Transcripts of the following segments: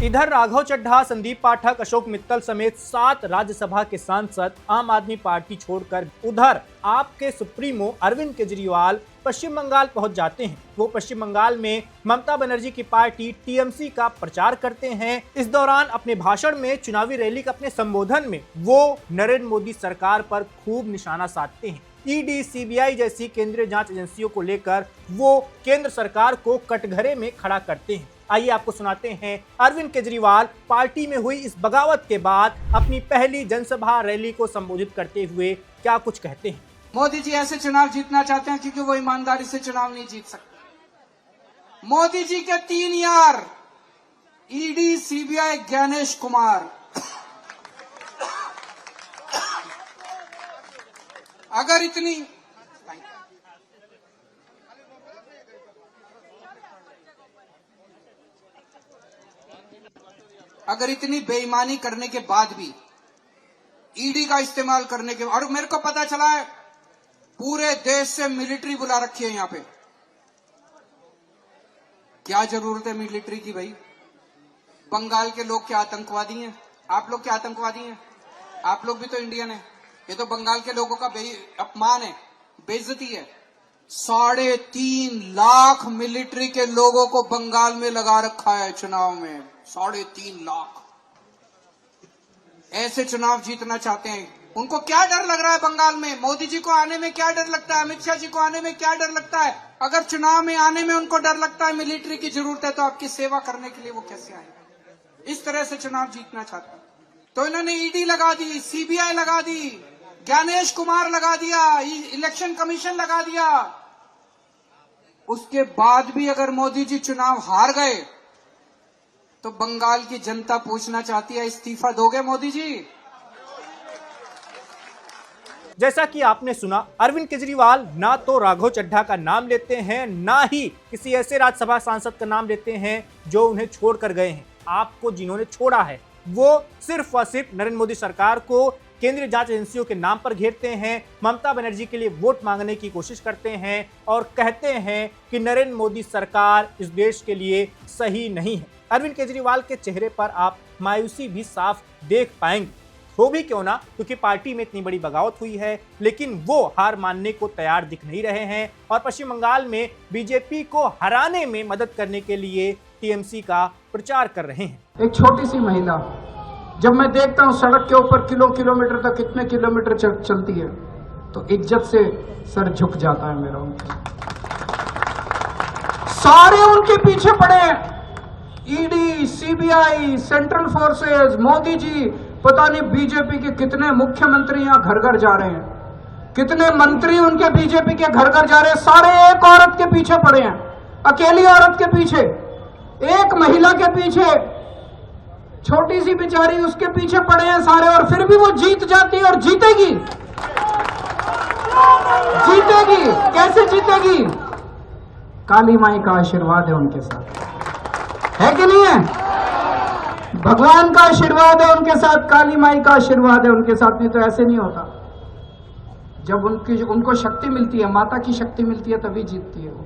इधर राघव चड्ढा, संदीप पाठक, अशोक मित्तल समेत 7 राज्यसभा के सांसद आम आदमी पार्टी छोड़कर उधर आपके सुप्रीमो अरविंद केजरीवाल पश्चिम बंगाल पहुंच जाते हैं। वो पश्चिम बंगाल में ममता बनर्जी की पार्टी टीएमसी का प्रचार करते हैं। इस दौरान अपने भाषण में, चुनावी रैली के अपने संबोधन में वो नरेंद्र मोदी सरकार पर खूब निशाना साधते हैं। ईडी, सीबीआई जैसी केंद्रीय जांच एजेंसियों को लेकर वो केंद्र सरकार को कटघरे में खड़ा करते हैं। आइए आपको सुनाते हैं अरविंद केजरीवाल पार्टी में हुई इस बगावत के बाद अपनी पहली जनसभा रैली को संबोधित करते हुए क्या कुछ कहते हैं। मोदी जी ऐसे चुनाव जीतना चाहते हैं क्योंकि वो ईमानदारी से चुनाव नहीं जीत सकते। मोदी जी के 3 यार, ईडी, सीबीआई, ज्ञानेश कुमार। अगर इतनी बेईमानी करने के बाद भी ईडी का इस्तेमाल करने के, और मेरे को पता चला है पूरे देश से मिलिट्री बुला रखी है यहां पे। क्या जरूरत है मिलिट्री की भाई? बंगाल के लोग क्या आतंकवादी हैं? आप लोग क्या आतंकवादी हैं? आप लोग भी तो इंडियन हैं। ये तो बंगाल के लोगों का अपमान है, बेइज्जती है। 3.5 लाख मिलिट्री के लोगों को बंगाल में लगा रखा है चुनाव में। 3.5 लाख ऐसे चुनाव जीतना चाहते हैं। उनको क्या डर लग रहा है बंगाल में? मोदी जी को आने में क्या डर लगता है? अमित शाह जी को आने में क्या डर लगता है? अगर चुनाव में आने में उनको डर लगता है, मिलिट्री की जरूरत है, तो आपकी सेवा करने के लिए वो कैसे आए? इस तरह से चुनाव जीतना चाहते हैं तो इन्होंने ईडी लगा दी, सीबीआई लगा दी, ज्ञानेश कुमार लगा दिया, इलेक्शन कमीशन लगा दिया। उसके बाद भी अगर मोदी जी चुनाव हार गए तो बंगाल की जनता पूछना चाहती है, इस्तीफा दोगे मोदी जी? जैसा कि आपने सुना, अरविंद केजरीवाल ना तो राघव चड्ढा का नाम लेते हैं, ना ही किसी ऐसे राज्यसभा सांसद का नाम लेते हैं जो उन्हें छोड़कर गए हैं। आपको जिन्होंने छोड़ा है वो सिर्फ और सिर्फ नरेंद्र मोदी सरकार को केंद्रीय जांच एजेंसियों के नाम पर घेरते हैं, ममता बनर्जी के लिए वोट मांगने की कोशिश करते हैं और कहते हैं कि नरेंद्र मोदी सरकार इस देश के लिए सही नहीं है। अरविंद केजरीवाल के चेहरे पर आप मायूसी भी साफ देख पाएंगे। हो भी क्यों ना, क्योंकि पार्टी में इतनी बड़ी बगावत हुई है, लेकिन वो हार मानने को तैयार दिख नहीं रहे हैं और पश्चिम बंगाल में बीजेपी को हराने में मदद करने के लिए टीएमसी का प्रचार कर रहे हैं। एक छोटी सी महिला, जब मैं देखता हूं सड़क के ऊपर किलोमीटर तक कितने किलोमीटर चलती है, तो इज्जत से सर झुक जाता है मेरा। सारे उनके पीछे पड़े हैं, ED, CBI, central forces, Modi ji, पता नहीं बीजेपी के कितने मुख्यमंत्री यहां घर घर जा रहे हैं, कितने मंत्री उनके बीजेपी के घर घर जा रहे हैं। सारे एक औरत के पीछे पड़े हैं, अकेली औरत के पीछे, एक महिला के पीछे, छोटी सी बेचारी उसके पीछे पड़े हैं सारे, और फिर भी वो जीत जाती है और जीतेगी। जीतेगी कैसे जीतेगी? काली माई का आशीर्वाद है उनके साथ, है कि नहीं है? भगवान का आशीर्वाद है उनके साथ, काली माई का आशीर्वाद है उनके साथ, नहीं तो ऐसे नहीं होता। जब उनको शक्ति मिलती है, माता की शक्ति मिलती है, तभी जीतती है वो।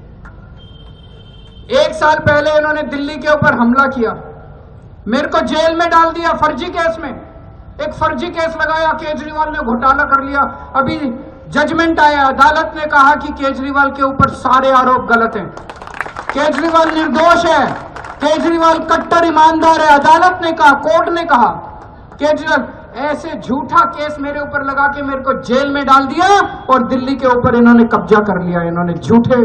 1 साल पहले इन्होंने दिल्ली के ऊपर हमला किया, मेरे को जेल में डाल दिया फर्जी केस में। एक फर्जी केस लगाया, केजरीवाल ने घोटाला कर लिया। अभी जजमेंट आया, अदालत ने कहा कि केजरीवाल के ऊपर सारे आरोप गलत हैं, केजरीवाल निर्दोष है, केजरीवाल कट्टर ईमानदार है। अदालत ने कहा, कोर्ट ने कहा, केजरीवाल ऐसे झूठा केस मेरे ऊपर लगा के मेरे को जेल में डाल दिया और दिल्ली के ऊपर इन्होंने कब्जा कर लिया। इन्होंने झूठे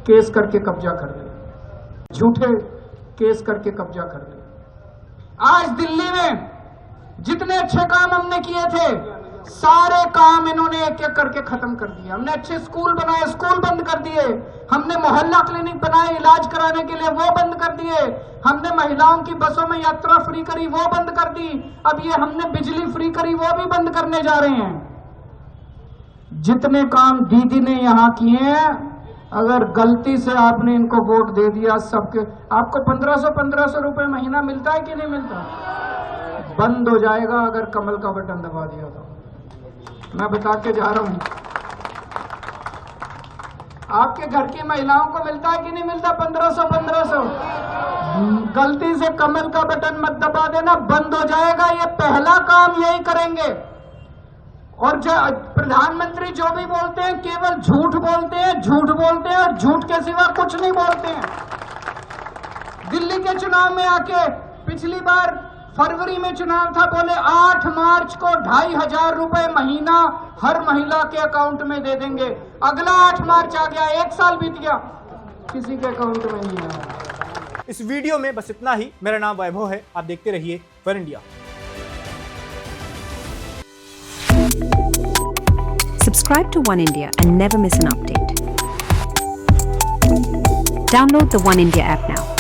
केस करके कब्जा कर लिया, झूठे केस करके कब्जा कर लिया। आज दिल्ली में जितने अच्छे काम हमने किए थे, सारे काम इन्होंने एक एक करके खत्म कर दिए। हमने अच्छे स्कूल बनाए, स्कूल बंद कर दिए। हमने मोहल्ला क्लिनिक बनाए इलाज कराने के लिए, वो बंद कर दिए। हमने महिलाओं की बसों में यात्रा फ्री करी, वो बंद कर दी। अब ये हमने बिजली फ्री करी, वो भी बंद करने जा रहे हैं। जितने काम दीदी ने यहां किए हैं, अगर गलती से आपने इनको वोट दे दिया, सबके आपको 1500 रुपए महीना मिलता है कि नहीं मिलता? बंद हो जाएगा अगर कमल का बटन दबा दिया तो। मैं बता के जा रहा हूं, आपके घर की महिलाओं को मिलता है कि नहीं मिलता? 1500 गलती से कमल का बटन मत दबा देना, बंद हो जाएगा। ये पहला काम यही करेंगे। और प्रधानमंत्री जो भी बोलते हैं केवल झूठ बोलते हैं, झूठ बोलते हैं और झूठ के सिवा कुछ नहीं बोलते हैं। दिल्ली के चुनाव में आके पिछली बार फरवरी में चुनाव था, बोले 8 मार्च को 2,500 रुपए महीना हर महिला के अकाउंट में दे देंगे। अगला 8 मार्च आ गया, 1 साल बीत गया, किसी के अकाउंट में नहीं आया। इस वीडियो में बस इतना ही। मेरा नाम वैभव है, आप देखते रहिए for India. Subscribe to One India and never miss an update. Download the One India app now.